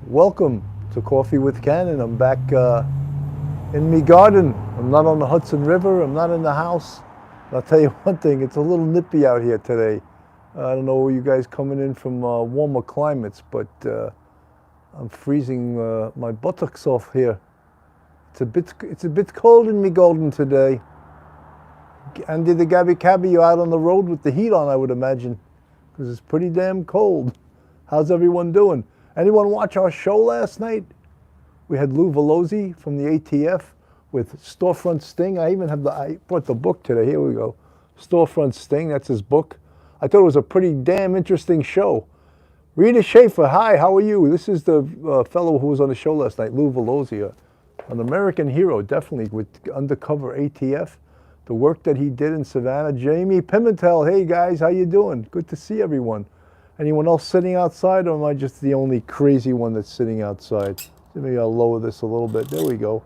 Welcome to Coffee with Ken, and I'm back in me garden. I'm not on the Hudson River. I'm not in the house. I'll tell you one thing, it's a little nippy out here today. I don't know where you guys coming in from warmer climates, but I'm freezing my buttocks off here. It's a bit cold in me garden today. Andy the Gabby Cabby, you out on the road with the heat on, I would imagine, because it's pretty damn cold. How's everyone doing? Anyone watch our show last night? We had Lou Velosi from the ATF with Storefront Sting. I brought the book today. Here we go. Storefront Sting, that's his book. I thought it was a pretty damn interesting show. Rita Schaefer, hi, how are you? This is the fellow who was on the show last night, Lou Velosi, an American hero, definitely, with undercover ATF. The work that he did in Savannah. Jamie Pimentel, hey guys, how you doing? Good to see everyone. Anyone else sitting outside, or am I just the only crazy one that's sitting outside? Maybe I'll lower this a little bit. There we go.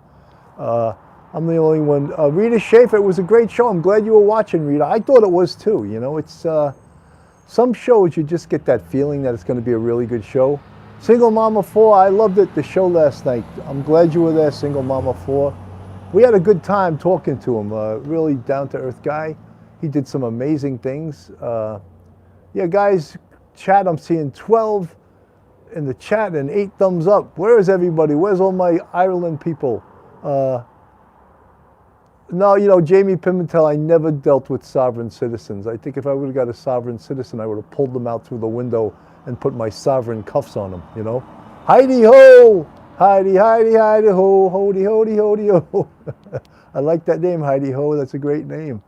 I'm the only one. Rita Schaefer, it was a great show. I'm glad you were watching, Rita. I thought it was too. You know, it's some shows you just get that feeling that it's going to be a really good show. Single Mama 4, I loved it, the show last night. I'm glad you were there, Single Mama 4. We had a good time talking to him. Really down-to-earth guy. He did some amazing things. Yeah, guys, chat, I'm seeing 12 in the chat and 8 thumbs up. Where is everybody? Where's all my Ireland people? No, you know, Jamie Pimentel, I never dealt with sovereign citizens. I think if I would have got a sovereign citizen, I would have pulled them out through the window and put my sovereign cuffs on them, you know? Heidi ho! Heidi, Heidi, Heidi ho, hody, hody, hody ho. I like that name, Heidi ho. That's a great name.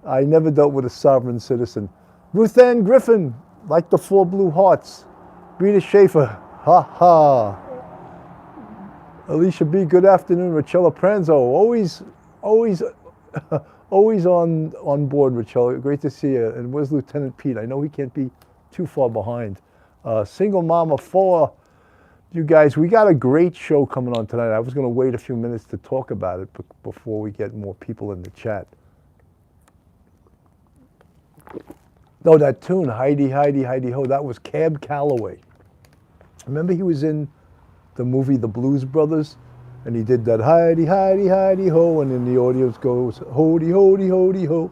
I never dealt with a sovereign citizen. Ruth Ann Griffin, like the 4 blue hearts. Rita Schaefer, ha ha. Alicia B, good afternoon. Rachella Pranzo, always on board, Rachella. Great to see you. And where's Lieutenant Pete? I know he can't be too far behind. Single Mama 4. You guys, we got a great show coming on tonight. I was going to wait a few minutes to talk about it before we get more people in the chat. No, that tune, Heidi, Heidi, Heidi Ho, that was Cab Calloway. Remember he was in the movie The Blues Brothers? And he did that Heidi, Heidi, Heidi Ho, and then the audience goes, Hody, Hody, Hody Ho,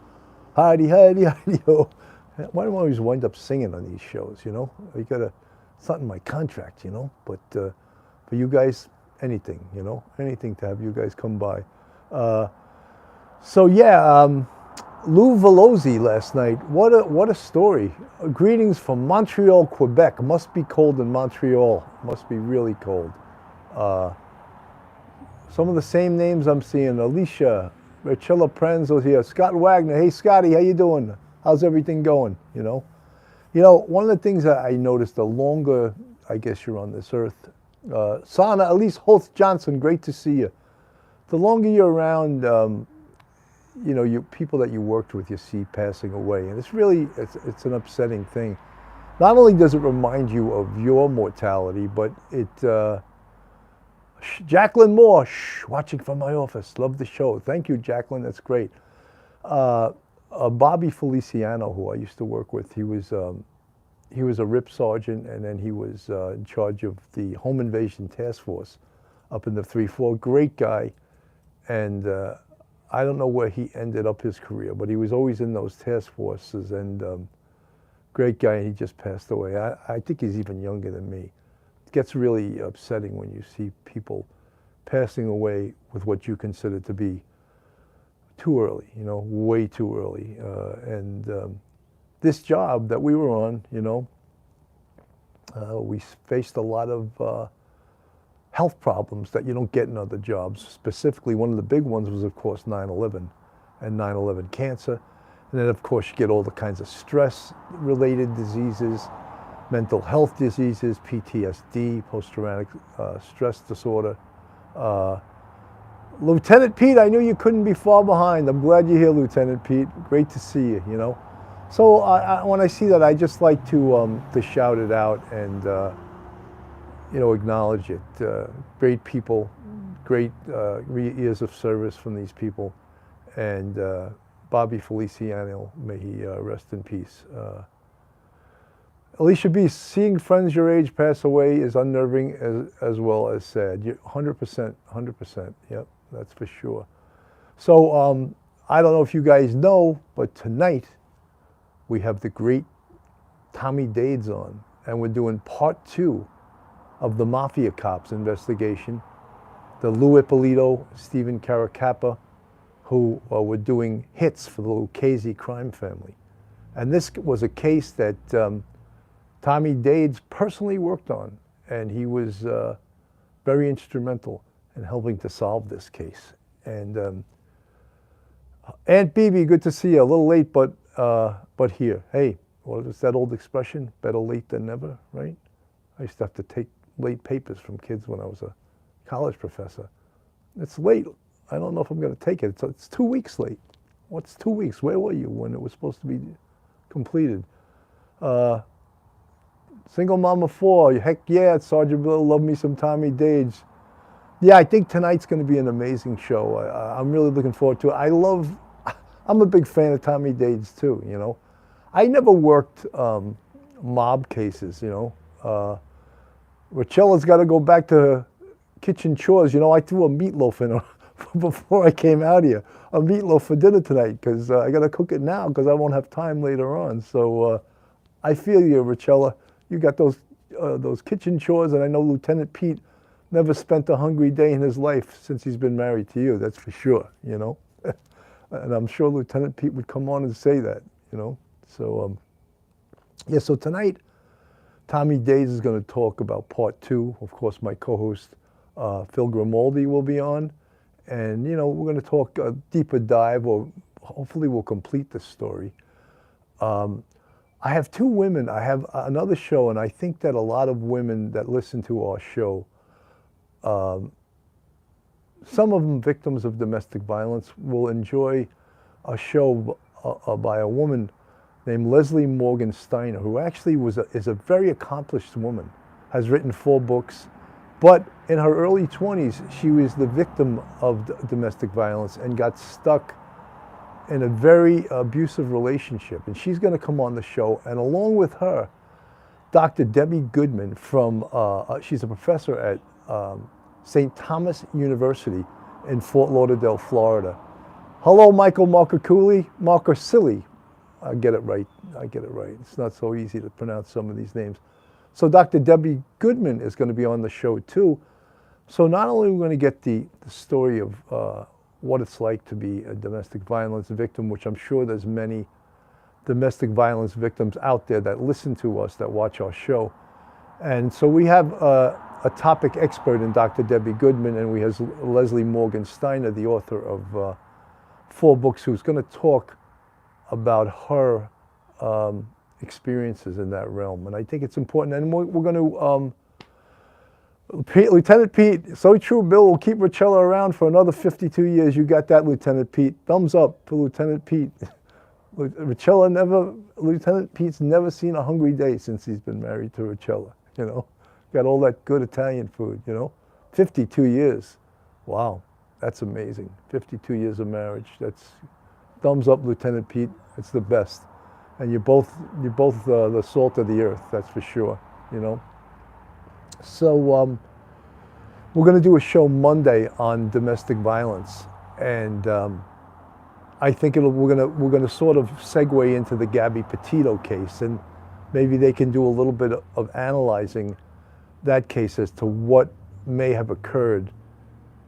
Heidi, Heidi, Heidi Ho. Why do I always wind up singing on these shows, you know? It's not in my contract, you know, but for you guys, anything, you know, anything to have you guys come by. So yeah, Lou Velosi last night, what a story. Greetings from Montreal, Quebec. Must be cold in Montreal, must be really cold. Some of the same names I'm seeing, Alicia, Rachella Pranzo here, Scott Wagner, hey Scotty, how you doing? How's everything going, you know? You know, one of the things that I noticed, the longer, I guess you're on this earth, Sana, Elise Holtz Johnson, great to see you. The longer you're around, you know, people that you worked with, you see passing away. And it's really, it's an upsetting thing. Not only does it remind you of your mortality, but it, Jacqueline Moore, watching from my office, love the show. Thank you, Jacqueline, that's great. Bobby Feliciano, who I used to work with, he was a RIP sergeant, and then he was in charge of the Home Invasion Task Force up in the 3-4. Great guy, and I don't know where he ended up his career, but he was always in those task forces, and great guy, and he just passed away. I think he's even younger than me. It gets really upsetting when you see people passing away with what you consider to be too early, you know, way too early. This job that we were on, you know, we faced a lot of health problems that you don't get in other jobs. Specifically, one of the big ones was, of course, 9/11 and 9/11 cancer. And then, of course, you get all the kinds of stress-related diseases, mental health diseases, PTSD, post-traumatic stress disorder. Lieutenant Pete, I knew you couldn't be far behind. I'm glad you're here, Lieutenant Pete. Great to see you, you know. So when I see that, I just like to shout it out and, you know, acknowledge it. Great people, great years of service from these people. And Bobby Feliciano, may he rest in peace. Alicia B., seeing friends your age pass away is unnerving as well as sad. 100%, 100%. Yep, that's for sure. So I don't know if you guys know, but tonight we have the great Tommy Dades on, and we're doing part 2 of the Mafia Cops investigation. The Lou Ippolito, Stephen Caracappa, who were doing hits for the Lucchese crime family. And this was a case that Tommy Dades personally worked on, and he was very instrumental in helping to solve this case. And Aunt Bibi, good to see you. A little late, but here. Hey, what is that old expression? Better late than never, right? I used to have to take late papers from kids when I was a college professor. It's late. I don't know if I'm going to take it. It's 2 weeks late. What's 2 weeks? Where were you when it was supposed to be completed? Single mom of 4. Heck yeah, Sergeant Bill, love me some Tommy Dades. Yeah, I think tonight's going to be an amazing show. I'm really looking forward to it. I'm a big fan of Tommy Dades too, you know. I never worked mob cases, you know. Rachella's got to go back to her kitchen chores. You know, I threw a meatloaf in her before I came out here. A meatloaf for dinner tonight because I got to cook it now because I won't have time later on. So I feel you, Rachella. You got those kitchen chores, and I know Lieutenant Pete never spent a hungry day in his life since he's been married to you. That's for sure, you know. And I'm sure Lieutenant Pete would come on and say that, you know. So, yeah, so tonight, Tommy Dades is going to talk about part 2. Of course, my co-host, Phil Grimaldi, will be on. And, you know, we're going to talk a deeper dive, or hopefully we'll complete the story. I have 2 women. I have another show, and I think that a lot of women that listen to our show, some of them victims of domestic violence, will enjoy a show by a woman named Leslie Morgan Steiner, who actually is a very accomplished woman, has written 4 books, but in her early 20s, she was the victim of domestic violence and got stuck in a very abusive relationship. And she's going to come on the show, and along with her, Dr. Debbie Goodman she's a professor at St. Thomas University in Fort Lauderdale, Florida. Hello, Michael Marcosilli. I get it right. It's not so easy to pronounce some of these names. So Dr. Debbie Goodman is going to be on the show too. So not only are we going to get the story of what it's like to be a domestic violence victim, which I'm sure there's many domestic violence victims out there that listen to us, that watch our show. And so we have a topic expert in Dr. Debbie Goodman, and we have Leslie Morgan Steiner, the author of 4 books, who's going to talk about her experiences in that realm. And I think it's important. And we're going to, Lieutenant Pete, so true, Bill, will keep Rachella around for another 52 years. You got that, Lieutenant Pete. Thumbs up for Lieutenant Pete. Lieutenant Pete's never seen a hungry day since he's been married to Rachella, you know. Got all that good Italian food, you know. 52 years. Wow, that's amazing. 52 years of marriage. That's thumbs up, Lieutenant Pete. It's the best. And you're both the salt of the earth, that's for sure, you know. So we're going to do a show Monday on domestic violence, and I think we're going to sort of segue into the Gabby Petito case, and maybe they can do a little bit of analyzing that case as to what may have occurred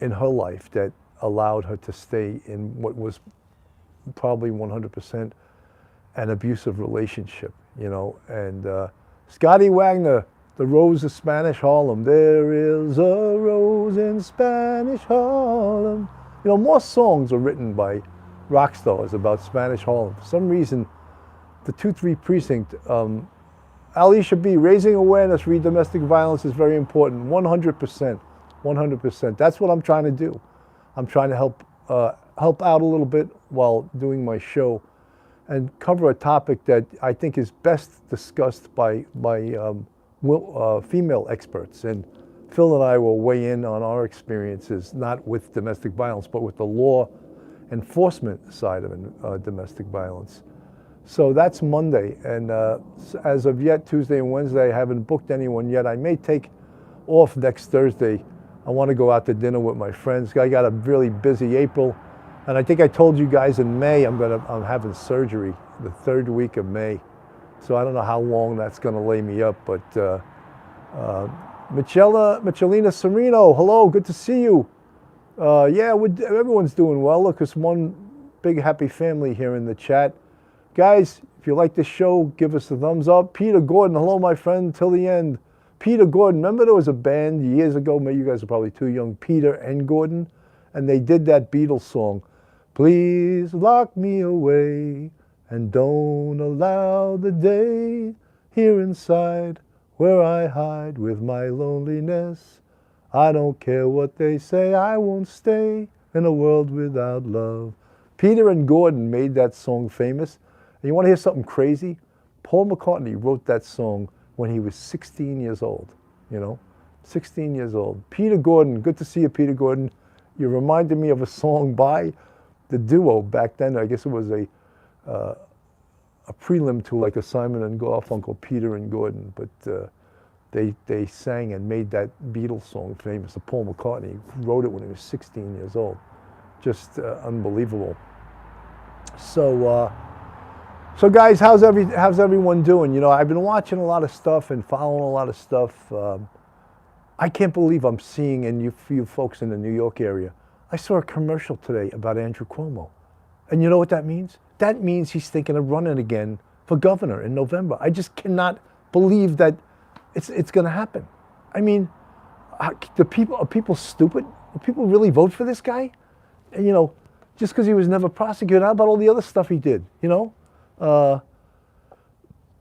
in her life that allowed her to stay in what was probably 100% an abusive relationship, you know. And Scotty Wagner, The Rose of Spanish Harlem. There is a rose in Spanish Harlem. You know, more songs are written by rock stars about Spanish Harlem. For some reason, the 2-3 precinct, Alicia B., raising awareness, read domestic violence is very important. 100%, 100%. That's what I'm trying to do. I'm trying to help out a little bit while doing my show and cover a topic that I think is best discussed by female experts. And Phil and I will weigh in on our experiences, not with domestic violence, but with the law enforcement side of domestic violence. So that's Monday, and as of yet, Tuesday and Wednesday, I haven't booked anyone yet. I may take off next Thursday. I want to go out to dinner with my friends. I got a really busy April, and I think I told you guys in May I'm having surgery the third week of May. So I don't know how long that's going to lay me up, but Michelina Sereno, hello, good to see you. Yeah, everyone's doing well. Look, it's one big happy family here in the chat. Guys, if you like this show, give us a thumbs up. Peter Gordon, hello, my friend, till the end. Peter Gordon, remember there was a band years ago, maybe you guys are probably too young, Peter and Gordon, and they did that Beatles song, please lock me away and don't allow the day here inside where I hide with my loneliness. I don't care what they say, I won't stay in a world without love. Peter and Gordon made that song famous. And you want to hear something crazy? Paul McCartney wrote that song when he was 16 years old, 16 years old. Peter Gordon, good to see you, Peter Gordon. You reminded me of a song by the duo back then. I guess it was a prelim to like a Simon and Garfunkel, Peter and Gordon, but they sang and made that Beatles song famous. Paul McCartney wrote it when he was 16 years old. Just unbelievable. So guys, how's everyone doing? I've been watching a lot of stuff and following a lot of stuff. I can't believe I'm seeing, and you folks in the New York area, I saw a commercial today about Andrew Cuomo. And you know what that means? That means he's thinking of running again for governor in November. I just cannot believe that it's going to happen. I mean, are people stupid? Do people really vote for this guy? And, just because he was never prosecuted, how about all the other stuff he did,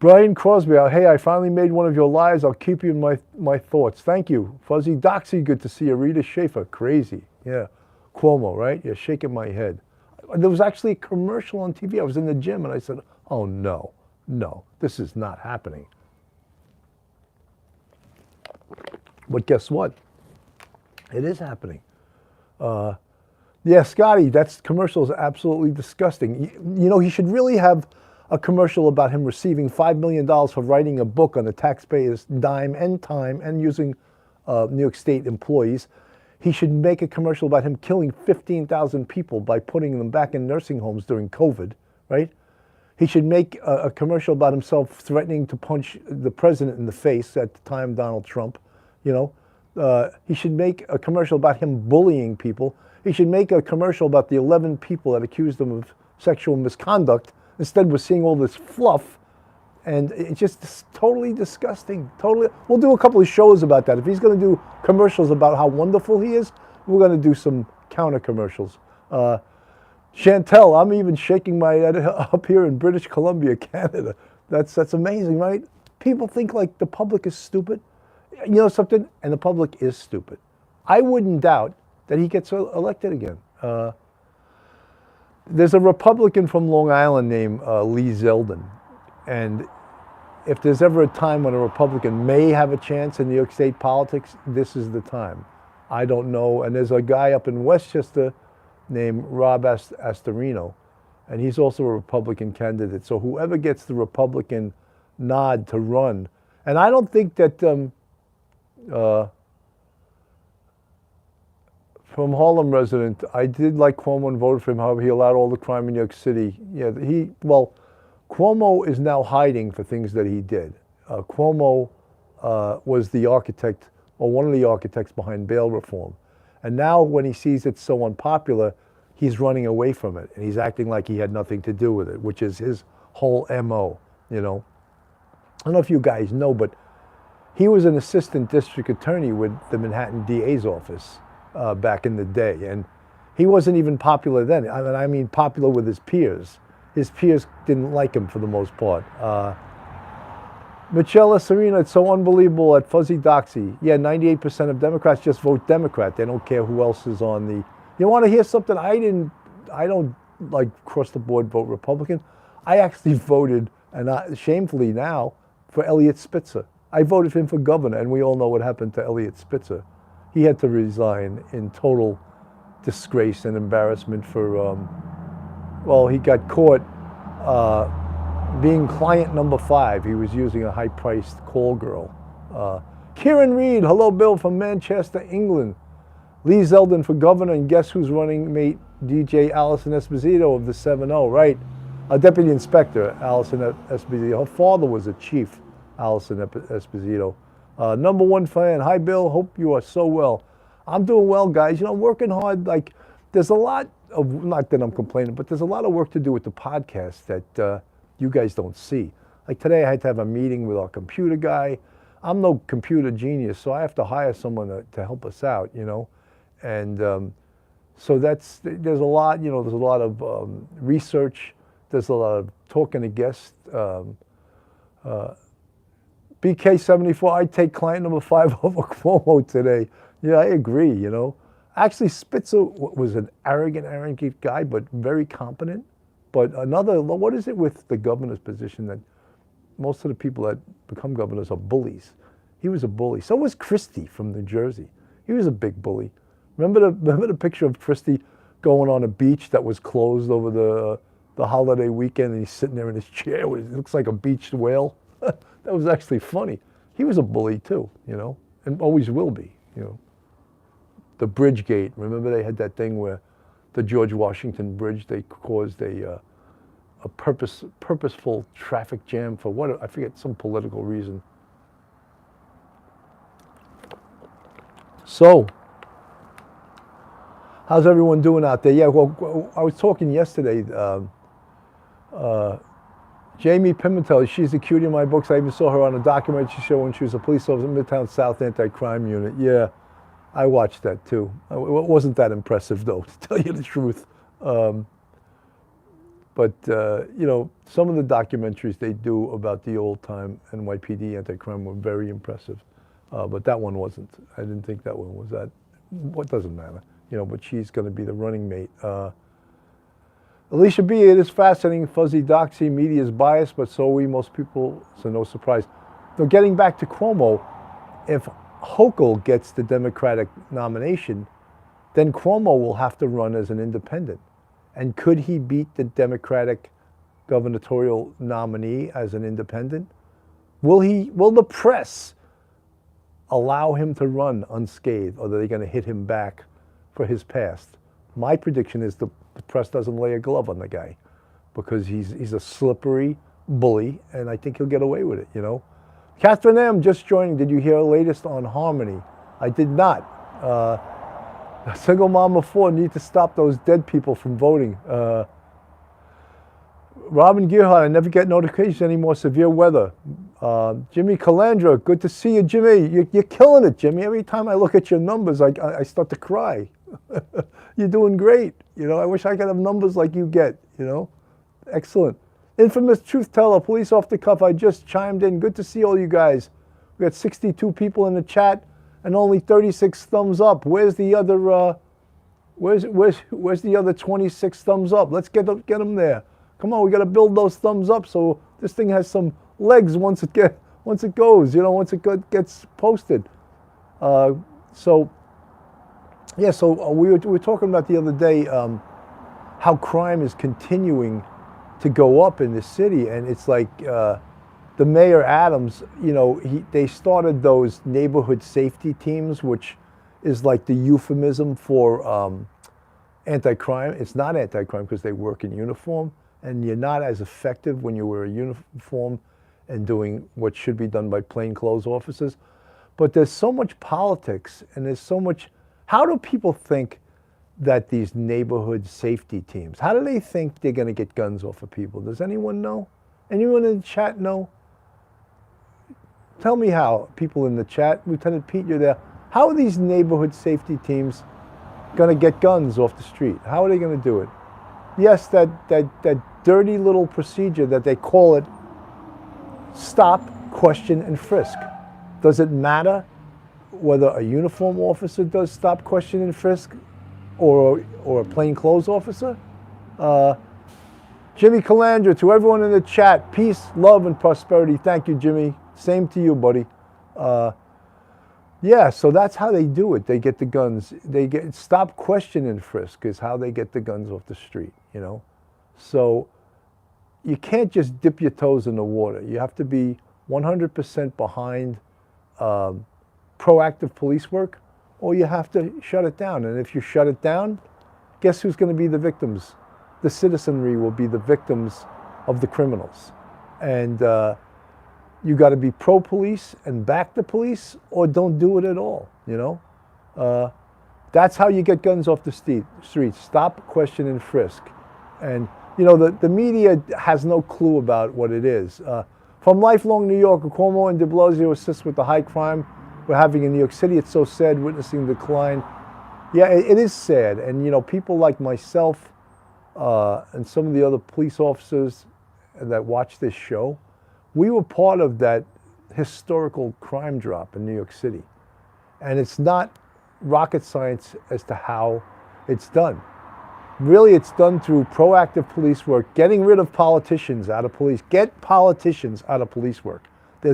Brian Crosby, hey, I finally made one of your lives. I'll keep you in my thoughts. Thank you. Fuzzy Doxy, good to see you. Rita Schaefer, crazy. Yeah. Cuomo, right? Yeah, shaking my head. There was actually a commercial on TV. I was in the gym and I said, oh, no, this is not happening. But guess what? It is happening. Yeah, Scotty, that commercial is absolutely disgusting. He should really have a commercial about him receiving $5 million for writing a book on the taxpayers' dime and time and using New York State employees. He should make a commercial about him killing 15,000 people by putting them back in nursing homes during COVID, right? He should make a commercial about himself threatening to punch the president in the face, at the time Donald Trump, He should make a commercial about him bullying people. He should make a commercial about the 11 people that accused him of sexual misconduct. Instead, we're seeing all this fluff, and it's just totally disgusting. Totally. We'll do a couple of shows about that. If he's going to do commercials about how wonderful he is, we're going to do some counter commercials. Chantel, I'm even shaking my head up here in British Columbia, Canada. That's amazing, right? People think like the public is stupid. You know something? And the public is stupid. I wouldn't doubt that he gets elected again. There's a Republican from Long Island named Lee Zeldin. And if there's ever a time when a Republican may have a chance in New York State politics, this is the time. I don't know. And there's a guy up in Westchester named Rob Astorino, and he's also a Republican candidate. So whoever gets the Republican nod to run, and I don't think that from Harlem resident, I did like Cuomo and voted for him. However, he allowed all the crime in New York City. Yeah, Cuomo is now hiding for things that he did. Cuomo was the architect, or one of the architects behind bail reform. And now when he sees it's so unpopular, he's running away from it. And he's acting like he had nothing to do with it, which is his whole MO, I don't know if you guys know, but he was an assistant district attorney with the Manhattan DA's office back in the day. And he wasn't even popular then. I mean popular with his peers. His peers didn't like him for the most part. Michela Serena, it's so unbelievable at Fuzzy Doxy. Yeah, 98% of Democrats just vote Democrat. They don't care who else is on the... You want to hear something? I don't like across the board vote Republican. I actually voted, and shamefully now, for Eliot Spitzer. I voted for him for governor, and we all know what happened to Eliot Spitzer. He had to resign in total disgrace and embarrassment for, he got caught being client number 5. He was using a high-priced call girl. Kieran Reed, hello Bill from Manchester, England. Lee Zeldin for governor, and guess who's running mate? DJ Allison Esposito of the 7-0, right? A deputy inspector, Allison Esposito. Her father was a chief, Allison Esposito. Number 1 fan, hi Bill, hope you are so well. I'm doing well, guys. You know, I'm working hard. Like, there's a lot of, not that I'm complaining, but there's a lot of work to do with the podcast that you guys don't see. Like today I had to have a meeting with our computer guy. I'm no computer genius, so I have to hire someone to help us out, you know. And so there's a lot, you know, there's a lot of research. There's a lot of talking to guests. BK74, I take client number 5 over Cuomo today. Yeah, I agree, you know. Actually, Spitzer was an arrogant guy, but very competent. But what is it with the governor's position that most of the people that become governors are bullies? He was a bully. So was Christie from New Jersey. He was a big bully. Remember the picture of Christie going on a beach that was closed over the holiday weekend, and he's sitting there in his chair. It looks like a beached whale. That was actually funny. He was a bully too, you know, and always will be, you know. The bridge gate. Remember they had that thing where the George Washington Bridge, they caused a purposeful traffic jam for what, I forget, some political reason. So, how's everyone doing out there? Yeah, well, I was talking yesterday. Jamie Pimentel, she's the cutie in my books. I even saw her on a documentary show when she was a police officer in Midtown South Anti-Crime Unit. Yeah, I watched that too. It wasn't that impressive though, to tell you the truth. But you know, some of the documentaries they do about the old time NYPD anti-crime were very impressive. But that one wasn't. I didn't think that one was that. What doesn't matter, you know, but she's going to be the running mate. Alicia B, it is fascinating. Fuzzy doxy, media is biased, but so are we, most people, so no surprise. Now, getting back to Cuomo, if Hochul gets the Democratic nomination, then Cuomo will have to run as an independent. And could he beat the Democratic gubernatorial nominee as an independent? Will the press allow him to run unscathed, or are they going to hit him back for his past? My prediction is the press doesn't lay a glove on the guy because he's a slippery bully, and I think he'll get away with it, you know. Catherine M. just joining. Did you hear the latest on Harmony? I did not. Single mom of 4 need to stop those dead people from voting. Robin Gearhart, I never get notifications anymore. Severe weather. Jimmy Calandra, good to see you, Jimmy. You're killing it, Jimmy. Every time I look at your numbers, I start to cry. You're doing great. You know, I wish I could have numbers like you get, you know. Excellent. Infamous truth teller, police off the cuff, I just chimed in. Good to see all you guys. We got 62 people in the chat and only 36 thumbs up. Where's the other where's the other 26 thumbs up? Let's get them there. Come on, we got to build those thumbs up so this thing has some legs once it goes, you know, once it gets posted. So we were talking about the other day how crime is continuing to go up in this city, and it's like the Mayor Adams, you know, they started those neighborhood safety teams, which is like the euphemism for anti-crime. It's not anti-crime because they work in uniform, and you're not as effective when you wear a uniform and doing what should be done by plainclothes officers. But there's so much politics, and there's so much. How do people think that these neighborhood safety teams, how do they think they're going to get guns off of people? Does anyone know? Anyone in the chat know? Tell me how, people in the chat. Lieutenant Pete, you're there. How are these neighborhood safety teams going to get guns off the street? How are they going to do it? Yes, that dirty little procedure that they call it stop, question, and frisk. Does it matter whether a uniform officer does stop, question, and frisk or a plainclothes officer? Jimmy Calandra, to everyone in the chat, peace, love, and prosperity. Thank you, Jimmy. Same to you, buddy. Yeah, so that's how they do it. They get the guns. They get stop, question, and frisk is how they get the guns off the street, you know? So, you can't just dip your toes in the water. You have to be 100% behind proactive police work, or you have to shut it down. And if you shut it down, guess who's going to be the victims? The citizenry will be the victims of the criminals. And you got to be pro-police and back the police, or don't do it at all, you know? That's how you get guns off the streets. Stop, question, and frisk. And, you know, the media has no clue about what it is. From lifelong New Yorker, Cuomo and de Blasio assist with the high crime we're having in New York City. It's so sad witnessing the decline. Yeah, it is sad. And, you know, people like myself and some of the other police officers that watch this show, we were part of that historical crime drop in New York City. And it's not rocket science as to how it's done. Really, it's done through proactive police work, getting rid of politicians out of police. Get politicians out of police work. They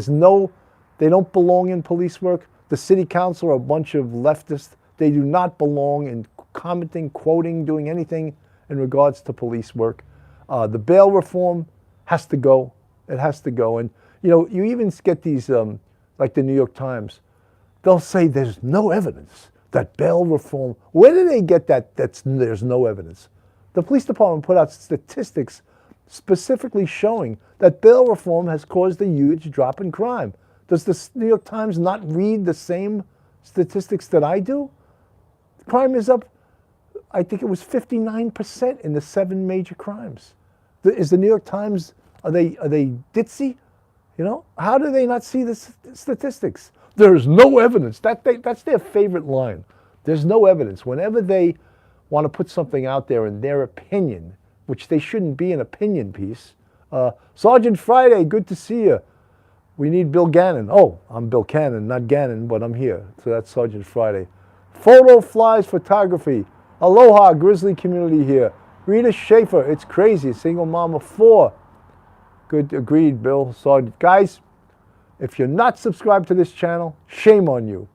don't belong in police work. The city council are a bunch of leftists. They do not belong in commenting, quoting, doing anything in regards to police work. The bail reform has to go. It has to go. And, you know, you even get these, like the New York Times, they'll say there's no evidence that bail reform, where do they get that there's no evidence? The police department put out statistics specifically showing that bail reform has caused a huge drop in crime. Does the New York Times not read the same statistics that I do? Crime is up, I think it was 59% in the 7 major crimes. Is the New York Times, are they ditzy? You know, how do they not see the statistics? There's no evidence. That's their favorite line. There's no evidence. Whenever they want to put something out there in their opinion, which they shouldn't be an opinion piece. Sergeant Friday, good to see you. We need Bill Gannon. Oh, I'm Bill Cannon, not Gannon, but I'm here. So that's Sergeant Friday. Photo Flies Photography. Aloha, Grizzly community here. Rita Schaefer, it's crazy. Single mom of 4. Good, agreed, Bill. Sergeant. Guys, if you're not subscribed to this channel, shame on you.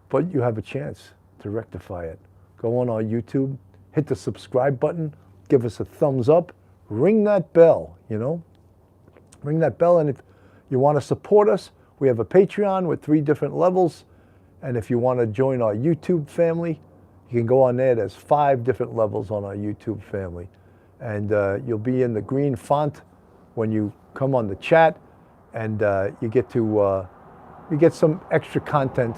But you have a chance to rectify it. Go on our YouTube, hit the subscribe button, give us a thumbs up, ring that bell, you know? Ring that bell, and if you want to support us, we have a Patreon with 3 different levels. And if you want to join our YouTube family, you can go on there. There's 5 different levels on our YouTube family. And you'll be in the green font when you come on the chat. And you get some extra content.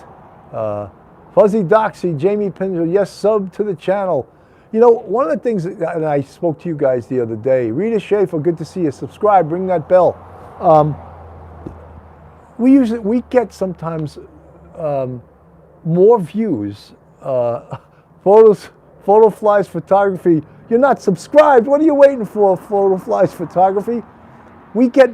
Fuzzy Doxy, Jamie Pinsel, yes, sub to the channel. You know, one of the things that and I spoke to you guys the other day, Rita Schaefer, good to see you. Subscribe, ring that bell. We get sometimes more views. Photo Flies Photography. You're not subscribed. What are you waiting for? Photo Flies Photography. We get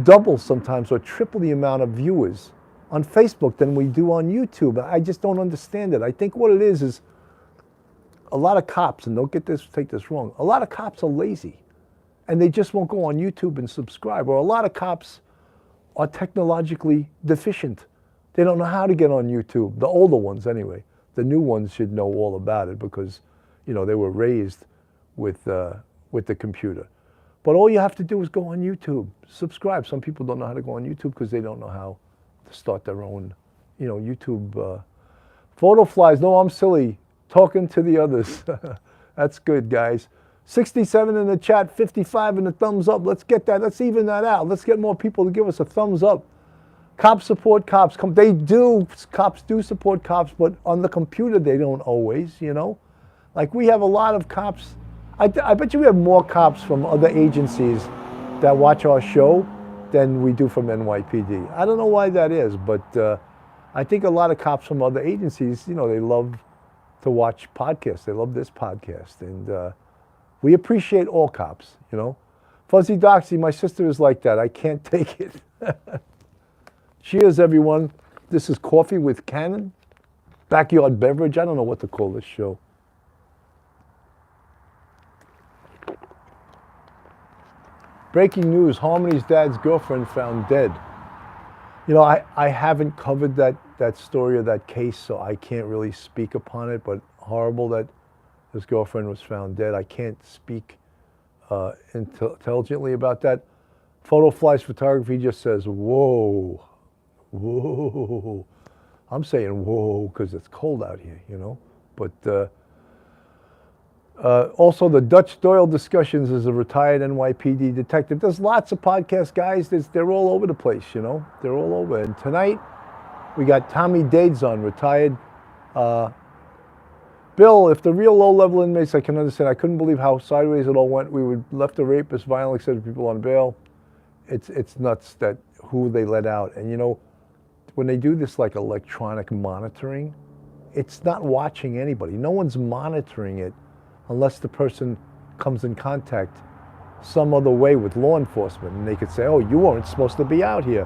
double sometimes or triple the amount of viewers on Facebook than we do on YouTube. I just don't understand it. I think what it is a lot of cops, and don't take this wrong, a lot of cops are lazy and they just won't go on YouTube and subscribe. Or a lot of cops are technologically deficient. They don't know how to get on YouTube. The older ones anyway. The new ones should know all about it because, you know, they were raised with the computer. But all you have to do is go on YouTube, subscribe. Some people don't know how to go on YouTube because they don't know how to start their own, you know, YouTube. Photo Flies, no, I'm silly. Talking to the others. That's good, guys. 67 in the chat, 55 in the thumbs up. Let's get that. Let's even that out. Let's get more people to give us a thumbs up. Cops support cops. They do. Cops do support cops, but on the computer they don't always, you know. Like we have a lot of cops. I bet you we have more cops from other agencies that watch our show than we do from NYPD. I don't know why that is, but I think a lot of cops from other agencies, you know, they love to watch podcasts. They love this podcast. And we appreciate all cops, you know. Fuzzy Doxy, my sister is like that. I can't take it. Cheers, everyone. This is Coffee with Cannon. Backyard beverage. I don't know what to call this show. Breaking news, Harmony's dad's girlfriend found dead. You know, I haven't covered that story or that case, so I can't really speak upon it, but horrible that his girlfriend was found dead. I can't speak intelligently about that. Photo Flies Photography just says, whoa, whoa. I'm saying whoa because it's cold out here, you know. But also the Dutch Doyle Discussions is a retired NYPD detective. There's lots of podcast guys. They're all over the place, you know. They're all over. And tonight we got Tommy Dades on, retired. Bill, if the real low-level inmates, I can understand. I couldn't believe how sideways it all went. We would left a rapist, violently set people on bail. It's nuts that who they let out. And you know, when they do this like electronic monitoring, it's not watching anybody. No one's monitoring it unless the person comes in contact some other way with law enforcement. And they could say, oh, you weren't supposed to be out here.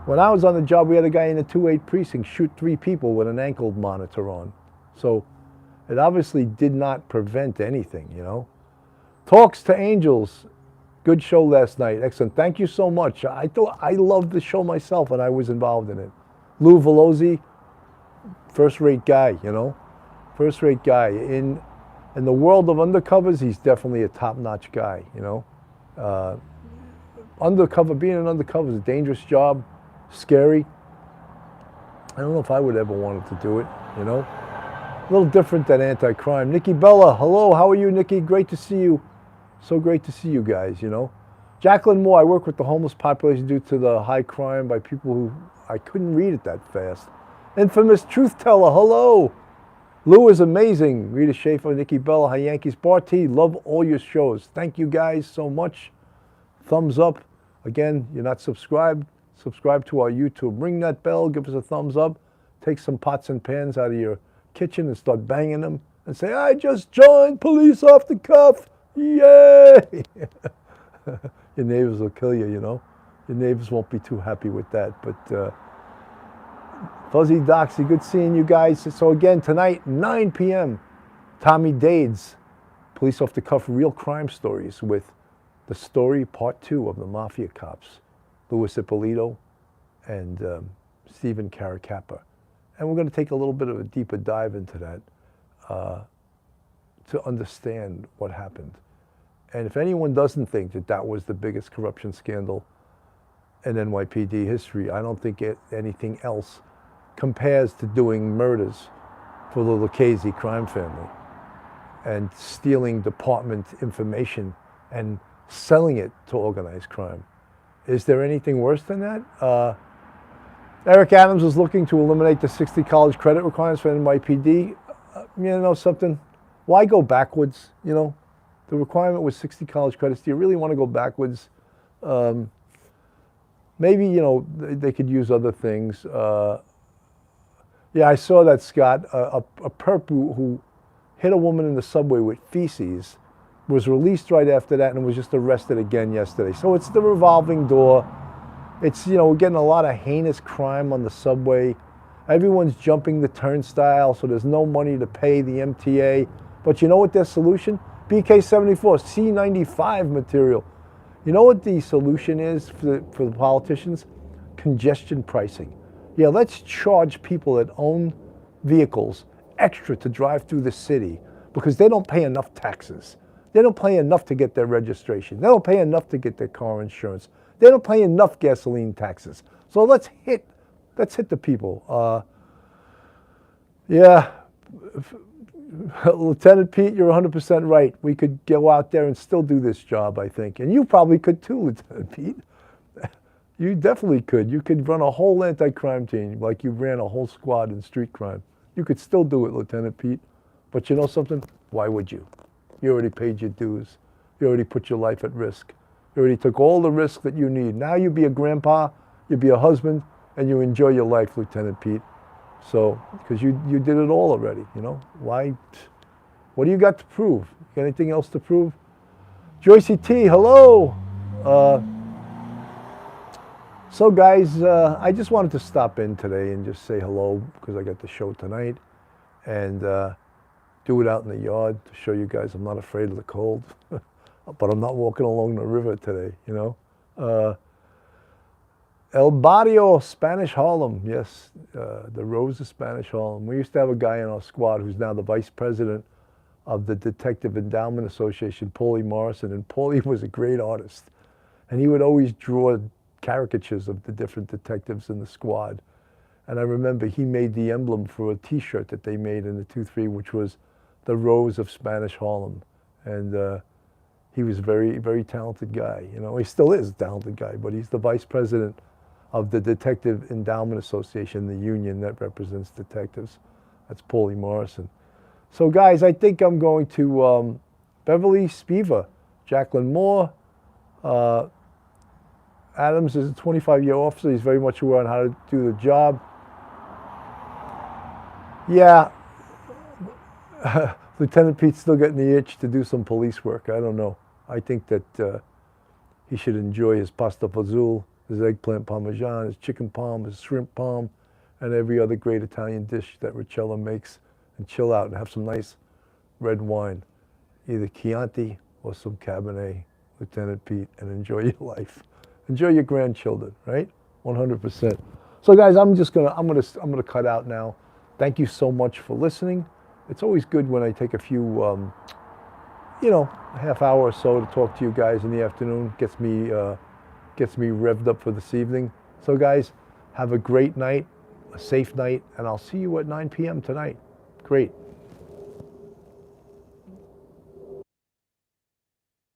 When I was on the job, we had a guy in the 2-8 precinct shoot 3 people with an ankle monitor on. So it obviously did not prevent anything, you know. Talks to Angels. Good show last night. Excellent. Thank you so much. I loved the show myself and I was involved in it. Lou Velozzi, first-rate guy, you know. First-rate guy. In the world of undercovers, he's definitely a top-notch guy, you know. Undercover, being an undercover is a dangerous job, scary. I don't know if I would ever wanted to do it, you know. A little different than anti-crime. Nikki Bella, hello, how are you, Nikki? Great to see you. So great to see you guys, you know. Jacqueline Moore, I work with the homeless population due to the high crime by people who, I couldn't read it that fast. Infamous Truth Teller, hello. Lou is amazing. Rita Schaefer, Nikki Bella, Hi Yankees. Barty, love all your shows. Thank you guys so much. Thumbs up. Again, you're not subscribed. Subscribe to our YouTube. Ring that bell, give us a thumbs up. Take some pots and pans out of your kitchen and start banging them and say, I just joined Police Off the Cuff. Yay! Your neighbors will kill you, you know. Your neighbors won't be too happy with that. But Fuzzy Doxy, good seeing you guys. So again, tonight, 9 p.m., Tommy Dades, Police Off the Cuff, Real Crime Stories with the story, part 2 of the Mafia Cops, Louis Ippolito and Stephen Caracappa. And we're going to take a little bit of a deeper dive into that to understand what happened. And if anyone doesn't think that that was the biggest corruption scandal in NYPD history, I don't think anything else compares to doing murders for the Lucchese crime family and stealing department information and selling it to organized crime. Is there anything worse than that? Eric Adams was looking to eliminate the 60 college credit requirements for NYPD. You know something? Why go backwards? You know, the requirement was 60 college credits. Do you really want to go backwards? Maybe, you know, they could use other things. Yeah, I saw that, Scott. A perp who hit a woman in the subway with feces was released right after that and was just arrested again yesterday. So it's the revolving door. It's, you know, we're getting a lot of heinous crime on the subway. Everyone's jumping the turnstile, so there's no money to pay the MTA. But you know what their solution? BK-74, C-95 material. You know what the solution is for the politicians? Congestion pricing. Yeah, let's charge people that own vehicles extra to drive through the city because they don't pay enough taxes. They don't pay enough to get their registration. They don't pay enough to get their car insurance. They don't pay enough gasoline taxes. So let's hit the people. Yeah, Lieutenant Pete, you're 100% right. We could go out there and still do this job, I think. And you probably could too, Lieutenant Pete. You definitely could. You could run a whole anti-crime team like you ran a whole squad in street crime. You could still do it, Lieutenant Pete. But you know something? Why would you? You already paid your dues. You already put your life at risk. You already took all the risks that you need. Now you be a grandpa, you be a husband, and you enjoy your life, Lieutenant Pete. So, because you did it all already, you know? Why? What do you got to prove? Got anything else to prove? Joycey T, hello. So guys, I just wanted to stop in today and just say hello because I got the show tonight and do it out in the yard to show you guys I'm not afraid of the cold. But I'm not walking along the river today, you know. El Barrio, Spanish Harlem, yes, the Rose of Spanish Harlem. We used to have a guy in our squad who's now the vice president of the Detective Endowment Association, Paulie Morrison. And Paulie was a great artist. And he would always draw caricatures of the different detectives in the squad. And I remember he made the emblem for a T-shirt that they made in the 2-3, which was the Rose of Spanish Harlem. And he was a very, very talented guy. You know, he still is a talented guy, but he's the vice president of the Detective Endowment Association, the union that represents detectives. That's Paulie Morrison. So guys, I think I'm going to Beverly Spiva, Jacqueline Moore. Adams is a 25-year officer. He's very much aware on how to do the job. Yeah, Lieutenant Pete's still getting the itch to do some police work. I don't know. I think that he should enjoy his pasta fazool, his eggplant parmesan, his chicken palm, his shrimp palm, and every other great Italian dish that Richella makes, and chill out and have some nice red wine, either Chianti or some Cabernet, Lieutenant Pete, and enjoy your life. Enjoy your grandchildren, right? 100%. So guys, I'm gonna cut out now. Thank you so much for listening. It's always good when I take a few, you know, a half hour or so to talk to you guys in the afternoon. Gets me revved up for this evening. So guys, have a great night, a safe night, and I'll see you at 9 p.m. tonight. Great.